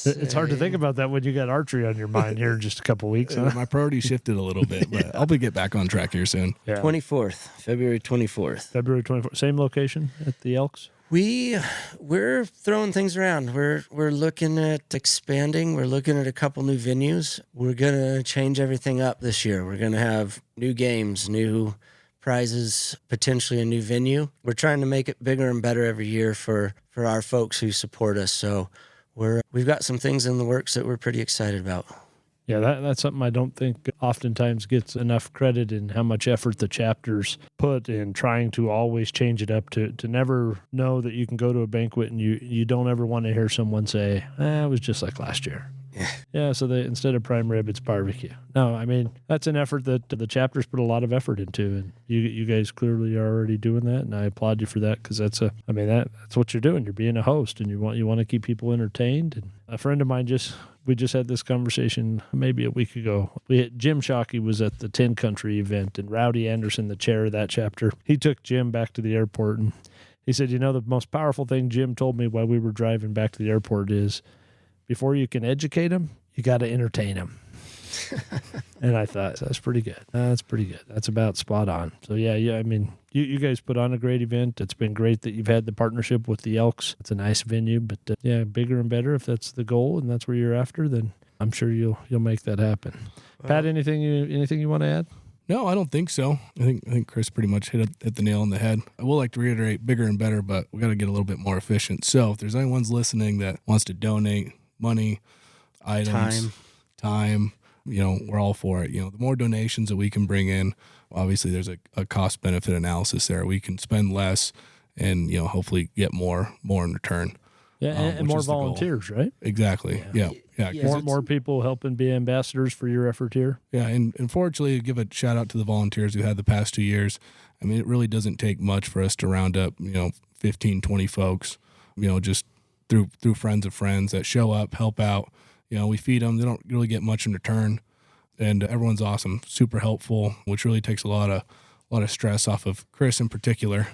C: It's hard to think about that when you got archery on your mind here in just a couple weeks. Huh?
E: My priority shifted a little bit, but I'll get back on track here soon.
C: Yeah.
D: 24th, February 24th.
C: February 24th. Same location at the Elks?
D: We're throwing things around. We're looking at expanding. We're looking at a couple new venues. We're gonna change everything up this year. We're gonna have new games, new prizes, potentially a new venue. We're trying to make it bigger and better every year for our folks who support us. So we've got some things in the works that we're pretty excited about.
C: Yeah, that's something I don't think oftentimes gets enough credit in how much effort the chapters put in trying to always change it up to never know that you can go to a banquet and you don't ever want to hear someone say, it was just like last year. Yeah, so instead of prime rib, it's barbecue. No, I mean, that's an effort that the chapters put a lot of effort into, and you guys clearly are already doing that, and I applaud you for that because that's what you're doing. You're being a host, and you want to keep people entertained. And a friend of mine we just had this conversation maybe a week ago. Jim Shockey was at the 10 Country event, and Rowdy Anderson, the chair of that chapter, he took Jim back to the airport, and he said, the most powerful thing Jim told me while we were driving back to the airport is, before you can educate them, you got to entertain them. And I thought, that's pretty good. That's pretty good. That's about spot on. So, yeah. I mean, you guys put on a great event. It's been great that you've had the partnership with the Elks. It's a nice venue, but bigger and better. If that's the goal and that's where you're after, then I'm sure you'll make that happen. Pat, anything you want to add?
E: No, I don't think so. I think Chris pretty much hit the nail on the head. I will like to reiterate bigger and better, but we got to get a little bit more efficient. So if there's anyone's listening that wants to donate money, items, time, we're all for it. The more donations that we can bring in, obviously there's a cost benefit analysis there. We can spend less and, hopefully get more in return.
C: Yeah, and more volunteers, right?
E: Exactly. Yeah.
C: More people helping be ambassadors for your effort here.
E: Yeah, and fortunately, give a shout out to the volunteers who had the past 2 years. I mean, it really doesn't take much for us to round up, 15, 20 folks, just through friends of friends that show up, help out. We feed them. They don't really get much in return, and everyone's awesome, super helpful, which really takes a lot of stress off of Chris in particular,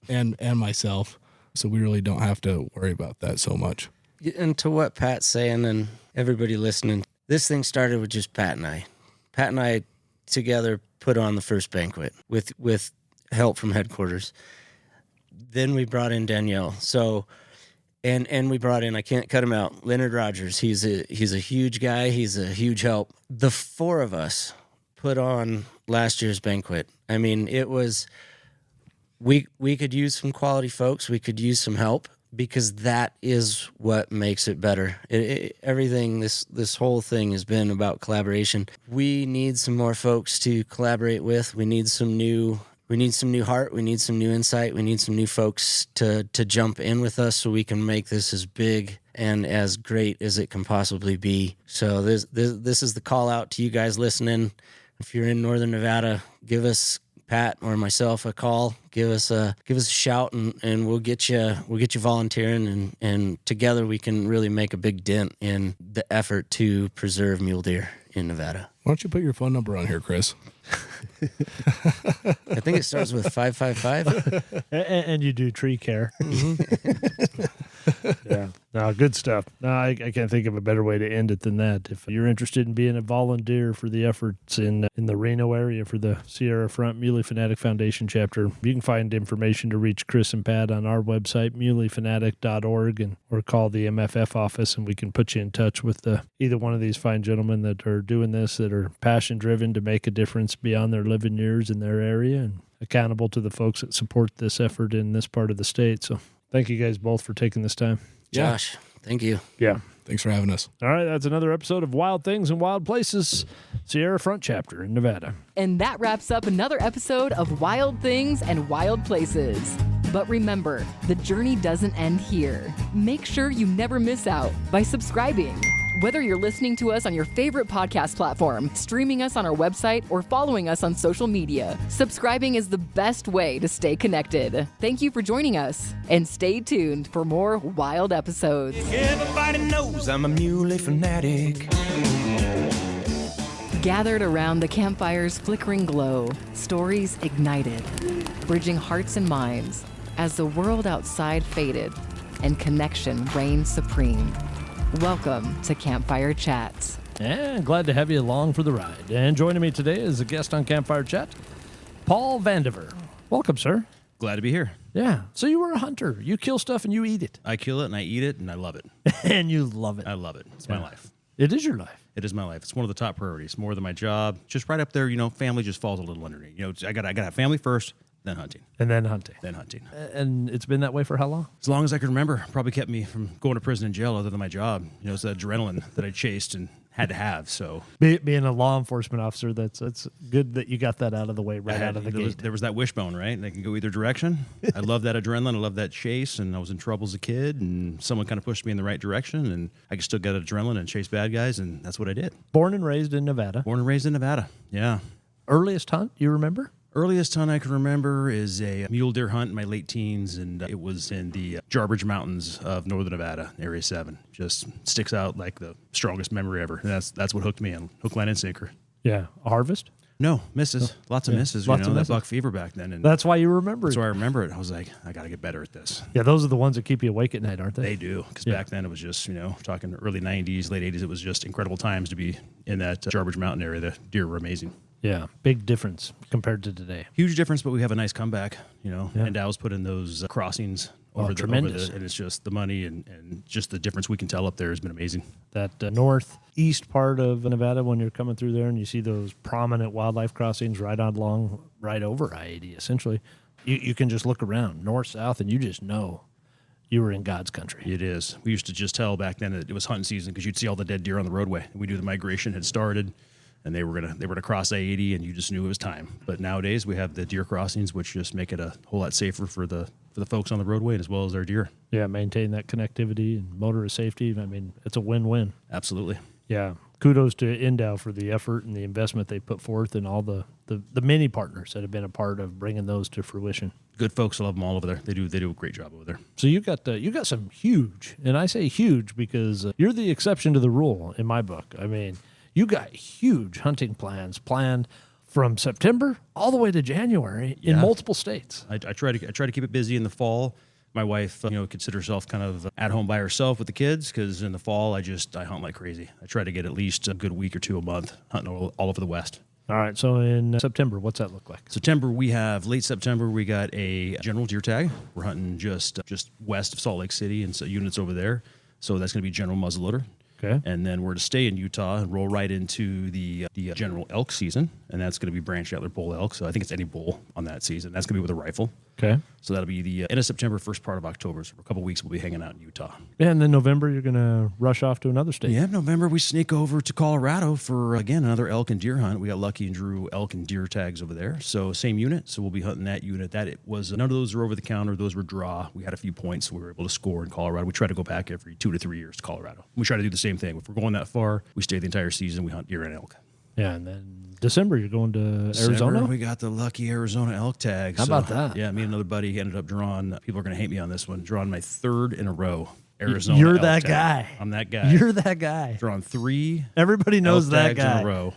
E: and myself. So we really don't have to worry about that so much.
D: And to what Pat's saying, and everybody listening, this thing started with just Pat and I. Pat and I together put on the first banquet with help from headquarters. Then we brought in Danielle. So. And we brought in, I can't cut him out, Leonard Rogers. He's a huge guy. He's a huge help. The four of us put on last year's banquet. I mean, it was, we could use some quality folks. We could use some help because that is what makes it better. Everything, this whole thing has been about collaboration. We need some more folks to collaborate with. We need some new heart. We need some new insight. We need some new folks to jump in with us so we can make this as big and as great as it can possibly be. So this is the call out to you guys listening. If you're in Northern Nevada, give us Pat or myself a call. Give us a shout, and we'll get you volunteering, and together we can really make a big dent in the effort to preserve mule deer in Nevada.
E: Why don't you put your phone number on here, Chris?
D: I think it starts with 555.
C: And you do tree care. Mm-hmm. Yeah. No, good stuff. No, I can't think of a better way to end it than that. If you're interested in being a volunteer for the efforts in the Reno area for the Sierra Front Muley Fanatic Foundation chapter, you can find information to reach Chris and Pat on our website, muleyfanatic.org, or call the MFF office, and we can put you in touch with either one of these fine gentlemen that are doing this, that are passion-driven to make a difference beyond their living years in their area, and accountable to the folks that support this effort in this part of the state. So thank you guys both for taking this time.
D: Josh, thank you.
C: Yeah.
E: Thanks for having us.
C: All right, that's another episode of Wild Things and Wild Places, Sierra Front Chapter in Nevada.
A: And that wraps up another episode of Wild Things and Wild Places. But remember, the journey doesn't end here. Make sure you never miss out by subscribing. Whether you're listening to us on your favorite podcast platform, streaming us on our website, or following us on social media, subscribing is the best way to stay connected. Thank you for joining us, and stay tuned for more wild episodes.
B: Everybody knows I'm a muley fanatic.
A: Gathered around the campfire's flickering glow, stories ignited, bridging hearts and minds as the world outside faded and connection reigned supreme. Welcome to Campfire Chat.
C: And glad to have you along for the ride. And joining me today is a guest on Campfire Chat, Paul Vandiver. Welcome, sir.
F: Glad to be here.
C: Yeah. So you were a hunter. You kill stuff and you eat it.
F: I kill it and I eat it and I love it.
C: And you love it.
F: I love it. It's my life.
C: It is your life.
F: It is my life. It's one of the top priorities, more than my job. Just right up there, family just falls a little underneath. I got to have family first, then hunting.
C: And then hunting.
F: Then hunting.
C: And it's been that way for how long?
F: As long as I can remember. Probably kept me from going to prison and jail other than my job. It's the adrenaline that I chased and had to have. So
C: Being a law enforcement officer, that's good that you got that out of the way out of the gate.
F: There was that wishbone, right? And I can go either direction. I love that adrenaline. I love that chase. And I was in trouble as a kid, and someone kind of pushed me in the right direction, and I could still get adrenaline and chase bad guys, and that's what I did.
C: Born and raised in Nevada.
F: Born and raised in Nevada. Yeah.
C: Earliest hunt, you remember?
F: Earliest hunt I can remember is a mule deer hunt in my late teens, and it was in the Jarbidge Mountains of northern Nevada, Area 7. Just sticks out like the strongest memory ever. And that's what hooked me in, hook, line, and sinker.
C: Yeah. A harvest?
F: No, misses. Lots of misses.
C: Lots of misses.
F: That buck fever back then. And
C: that's why you remember it.
F: That's why I remember it. I was like, I got to get better at this.
C: Yeah, those are the ones that keep you awake at night, aren't they?
F: They do, because back then it was just, talking early 90s, late 80s, it was just incredible times to be in that Jarbidge Mountain area. The deer were amazing.
C: Yeah, big difference compared to today.
F: Huge difference, but we have a nice comeback, And Dow's put in those crossings over
C: tremendous.
F: and it's just the money and just the difference we can tell up there has been amazing.
C: That northeast part of Nevada, when you're coming through there and you see those prominent wildlife crossings right over I-80, essentially, you can just look around north, south, and you just know you were in God's country.
F: It is. We used to just tell back then that it was hunting season because you'd see all the dead deer on the roadway. We knew the migration had started. And they were gonna cross I-80, and you just knew it was time. But nowadays we have the deer crossings, which just make it a whole lot safer for the folks on the roadway as well as our deer.
C: Yeah, maintain that connectivity and motorist safety. I mean, it's a win-win.
F: Absolutely.
C: Yeah. Kudos to Endow for the effort and the investment they put forth, and all the many partners that have been a part of bringing those to fruition. Good
F: folks, I love them all over there. They do a great job over there.
C: So you got some huge, and I say huge because you're the exception to the rule in my book. I mean, you got huge hunting plans planned from September all the way to January in multiple states.
F: I try to keep it busy in the fall. My wife, considers herself kind of at home by herself with the kids because in the fall I hunt like crazy. I try to get at least a good week or two a month hunting all over the West.
C: All right. So in September, what's that look like?
F: Late September, we got a general deer tag. We're hunting just west of Salt Lake City and so units over there. So that's going to be general muzzleloader.
C: Okay.
F: And then we're to stay in Utah and roll right into the general elk season, and that's going to be branched antler bull elk. So I think it's any bull on that season. That's going to be with a rifle.
C: Okay.
F: So that'll be the end of September, first part of October. So for a couple of weeks, we'll be hanging out in Utah.
C: Yeah, and then November, you're going to rush off to another state.
F: Yeah, November, we sneak over to Colorado for, again, another elk and deer hunt. We got Lucky and Drew elk and deer tags over there. So same unit. So we'll be hunting that unit. None of those are over the counter. Those were draw. We had a few points, so we were able to score in Colorado. We try to go back every 2 to 3 years to Colorado. We try to do the same thing. If we're going that far, we stay the entire season. We hunt deer and elk.
C: Yeah, and then December, you're going to Arizona?
F: We got the lucky Arizona elk tag.
C: How about that?
F: Yeah, me and another buddy ended up drawing, people are going to hate me on this one, drawing my third in a row Arizona
C: You're
F: elk
C: that
F: tag.
C: guy.
F: I'm that guy.
C: You're that guy.
F: Drawing 3
C: Everybody knows
F: elk
C: that
F: tags
C: guy.
F: in a row.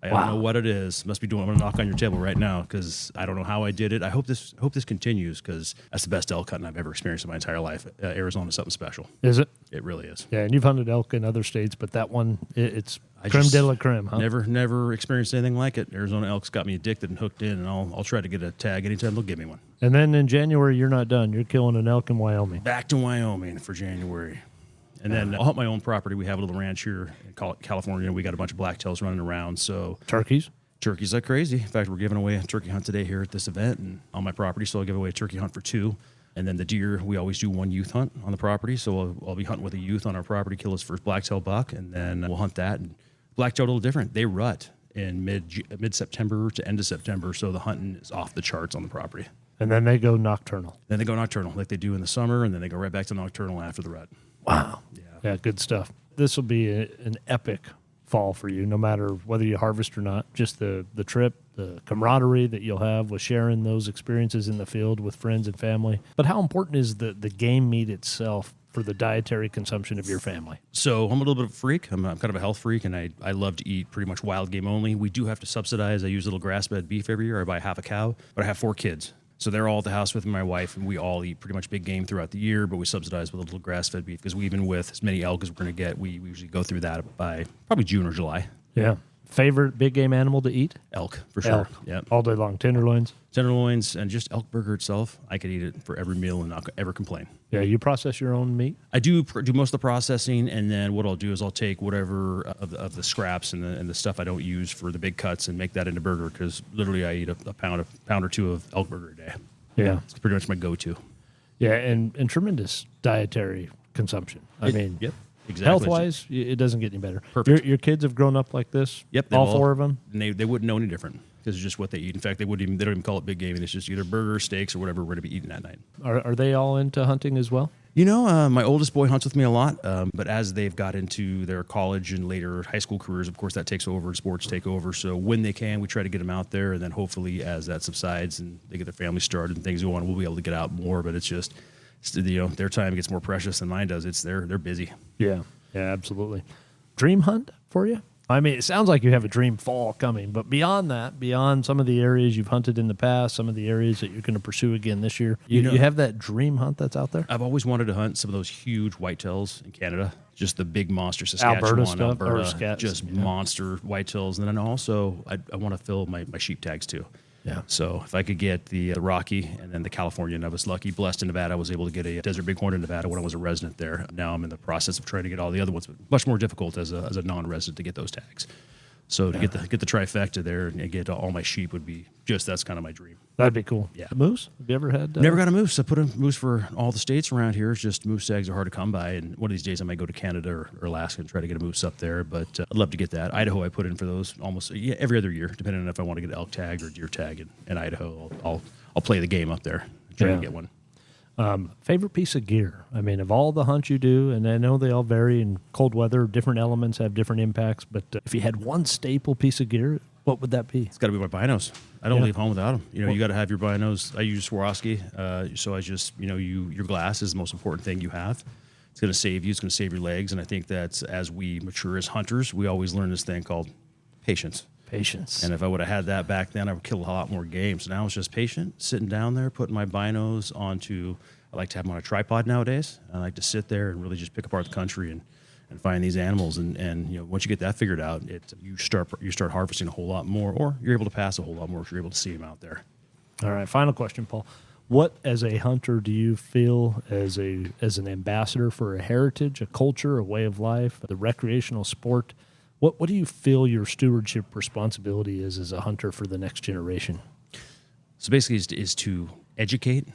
F: I don't know what it is. Must be doing. I'm gonna knock on your table right now because I don't know how I did it. I hope this continues because that's the best elk hunting I've ever experienced in my entire life. Arizona is something special.
C: Is it?
F: It really is.
C: Yeah, and you've hunted elk in other states, but that one, it's creme de la creme, huh?
F: Never experienced anything like it. Arizona elk's got me addicted and hooked in, and I'll try to get a tag anytime they'll give me one.
C: And then in January, you're not done. You're killing an elk in Wyoming.
F: Back to Wyoming for January. And then I'll hunt my own property. We have a little ranch here in California. We got a bunch of blacktails running around. So
C: Turkeys
F: like crazy. In fact, we're giving away a turkey hunt today here at this event and on my property. So I'll give away a turkey hunt for 2. And then the deer, we always do 1 youth hunt on the property. So I'll be hunting with a youth on our property, kill his first blacktail buck, and then we'll hunt that. And blacktail a little different. They rut in mid-September to end of September. So the hunting is off the charts on the property.
C: And then they go nocturnal.
F: Like they do in the summer, and then they go right back to nocturnal after the rut.
C: Wow. Yeah, good stuff. This will be an epic fall for you, no matter whether you harvest or not. Just the trip, the camaraderie that you'll have with sharing those experiences in the field with friends and family. But how important is the game meat itself for the dietary consumption of your family?
F: So I'm a little bit of a freak. I'm kind of a health freak, and I love to eat pretty much wild game only. We do have to subsidize. I use a little grass-fed beef every year. I buy half a cow, but I have 4 kids. So they're all at the house with my wife, and we all eat pretty much big game throughout the year, but we subsidize with a little grass-fed beef because even with as many elk as we're going to get, we usually go through that by probably June or July.
C: Yeah. Favorite big game animal to eat?
F: Elk, for sure.
C: Elk.
F: Yeah.
C: All day long. Tenderloins?
F: Tenderloins and just elk burger itself. I could eat it for every meal and not ever complain.
C: Yeah, you process your own meat?
F: I do most of the processing, and then what I'll do is I'll take whatever of the scraps and the stuff I don't use for the big cuts and make that into burger because literally I eat a pound or 2 of elk burger a day.
C: Yeah.
F: It's pretty much my go-to.
C: Yeah, and tremendous dietary consumption.
F: Yep. Exactly.
C: Health-wise, it doesn't get any better.
F: Perfect.
C: Your kids have grown up like this?
F: Yep.
C: All 4 of them?
F: And they wouldn't know any different because it's just what they eat. In fact, they don't even call it big game. It's just either burger, steaks, or whatever we're going to be eating that night.
C: Are they all into hunting as well?
F: You know, my oldest boy hunts with me a lot, but as they've got into their college and later high school careers, of course, that takes over and sports take over. So when they can, we try to get them out there, and then hopefully as that subsides and they get their family started and things go on, we'll be able to get out more. But it's just, their time gets more precious than mine does. They're busy.
C: Yeah. Yeah, absolutely. Dream hunt for you? I mean, it sounds like you have a dream fall coming, but beyond that, beyond some of the areas you've hunted in the past, some of the areas that you're going to pursue again this year, you have that dream hunt that's out there?
F: I've always wanted to hunt some of those huge whitetails in Canada, just the big monster Saskatchewan, Alberta, monster whitetails. And then also, I want to fill my sheep tags too.
C: Yeah.
F: So if I could get the Rocky and then the California, and I was blessed in Nevada, I was able to get a desert bighorn in Nevada when I was a resident there. Now I'm in the process of trying to get all the other ones, but much more difficult as a non-resident to get those tags. So to get the trifecta there and get all my sheep would be that's kind of my dream.
C: That'd be cool.
F: Yeah.
C: Moose? Have you ever had?
F: Never got a moose. I put a moose for all the states around here. It's just moose tags are hard to come by. And one of these days I might go to Canada or Alaska and try to get a moose up there. But I'd love to get that. Idaho, I put in for those almost every other year, depending on if I want to get an elk tag or deer tag in Idaho. I'll play the game up there, try to get one.
C: Favorite piece of gear? I mean, of all the hunts you do, and I know they all vary in cold weather, different elements have different impacts, but if you had one staple piece of gear, what would that be?
F: It's got to be my binos. I don't leave home without them. You got to have your binos. I use Swarovski, so I just, your glass is the most important thing you have. It's going to save you. It's going to save your legs, and I think that as we mature as hunters, we always learn this thing called patience.
C: Patience.
F: And if I would have had that back then, I would kill a lot more game. So now it's just patient, sitting down there, putting my binos onto. I like to have them on a tripod nowadays. I like to sit there and really just pick apart the country and find these animals. And once you get that figured out, you start harvesting a whole lot more, or you're able to pass a whole lot more if you're able to see them out there.
C: All right, final question, Paul. What, as a hunter, do you feel as an ambassador for a heritage, a culture, a way of life, the recreational sport? What do you feel your stewardship responsibility is as a hunter for the next generation?
F: So basically is to educate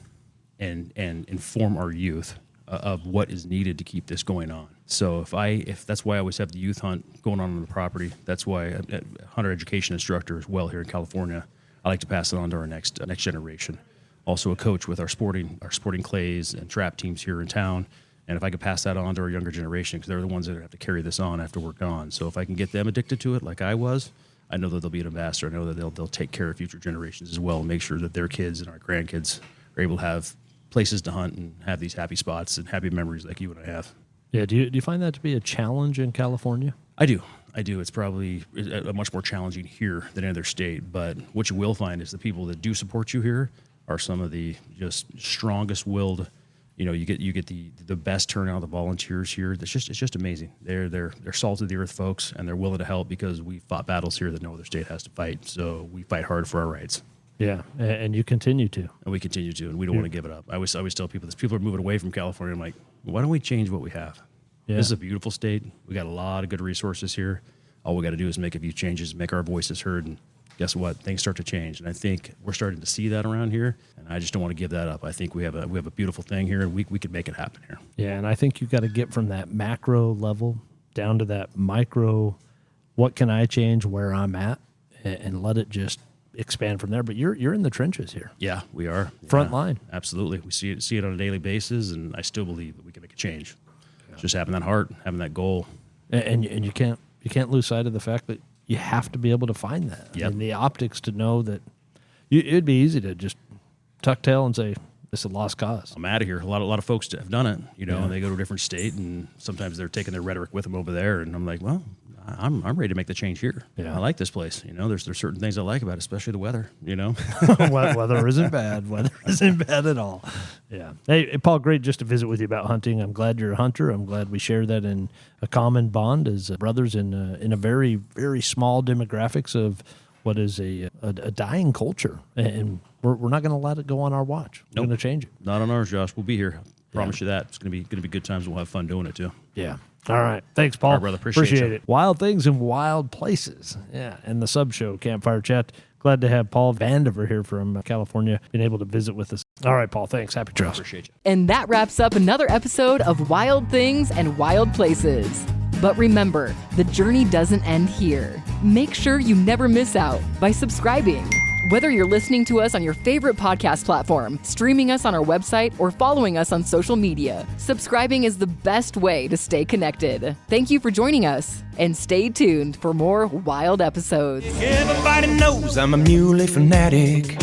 F: and inform our youth of what is needed to keep this going on. So if that's why I always have the youth hunt going on the property. That's why a hunter education instructor as well here in California. I like to pass it on to our next generation. Also a coach with our sporting clays and trap teams here in town. And if I could pass that on to our younger generation, because they're the ones that have to carry this on after we're gone. So if I can get them addicted to it like I was, I know that they'll be an ambassador. I know that they'll take care of future generations as well and make sure that their kids and our grandkids are able to have places to hunt and have these happy spots and happy memories like you and I have.
C: Yeah, do you find that to be a challenge in California?
F: I do. It's probably a much more challenging here than in other state. But what you will find is the people that do support you here are some of the just strongest willed. You get the best turnout of the volunteers here. It's just amazing. They're salt of the earth folks, and they're willing to help because we fought battles here that no other state has to fight. So we fight hard for our rights.
C: Yeah, and you continue to.
F: And we continue to, and we don't want to give it up. I always tell people this. People are moving away from California. I'm like, why don't we change what we have? Yeah. This is a beautiful state. We got a lot of good resources here. All we got to do is make a few changes, make our voices heard, and guess what? Things start to change. And I think we're starting to see that around here, and I just don't want to give that up. I think we have a beautiful thing here, and we could make it happen here.
C: Yeah, and I think you've got to get from that macro level down to that micro, what can I change where I'm at, and let it just expand from there. But you're in the trenches here.
F: Yeah, we are.
C: Front line.
F: Absolutely. We see it on a daily basis, and I still believe that we can make a change. Yeah. Just having that heart, having that goal.
C: And you can't lose sight of the fact that you have to be able to find that.
F: Yep.
C: And the optics to know that it'd be easy to just tuck tail and say, it's a lost cause.
F: I'm out of here. A lot of folks have done it, and they go to a different state, and sometimes they're taking their rhetoric with them over there. And I'm like, well, I'm ready to make the change here.
C: Yeah.
F: I like this place. There's certain things I like about it, especially the weather.
C: Weather isn't bad. Weather isn't bad at all. Yeah. Hey, Paul, great just to visit with you about hunting. I'm glad you're a hunter. I'm glad we share that in a common bond as brothers in a very, very small demographics of what is a dying culture. And we're not going to let it go on our watch. We're going to change it.
F: Not on ours, Josh. We'll be here. Promise you that. It's going to be good times. We'll have fun doing it too.
C: Yeah. All right. Thanks, Paul.
F: All right, brother. Appreciate
C: it. Wild things in wild places. Yeah. And the sub show, Campfire Chat. Glad to have Paul Vandiver here from California, been able to visit with us. All right, Paul. Thanks. Happy trails.
F: Appreciate you.
A: And that wraps up another episode of Wild Things and Wild Places. But remember, the journey doesn't end here. Make sure you never miss out by subscribing. Whether you're listening to us on your favorite podcast platform, streaming us on our website, or following us on social media, subscribing is the best way to stay connected. Thank you for joining us, and stay tuned for more wild episodes.
B: Everybody knows I'm a Muley Fanatic.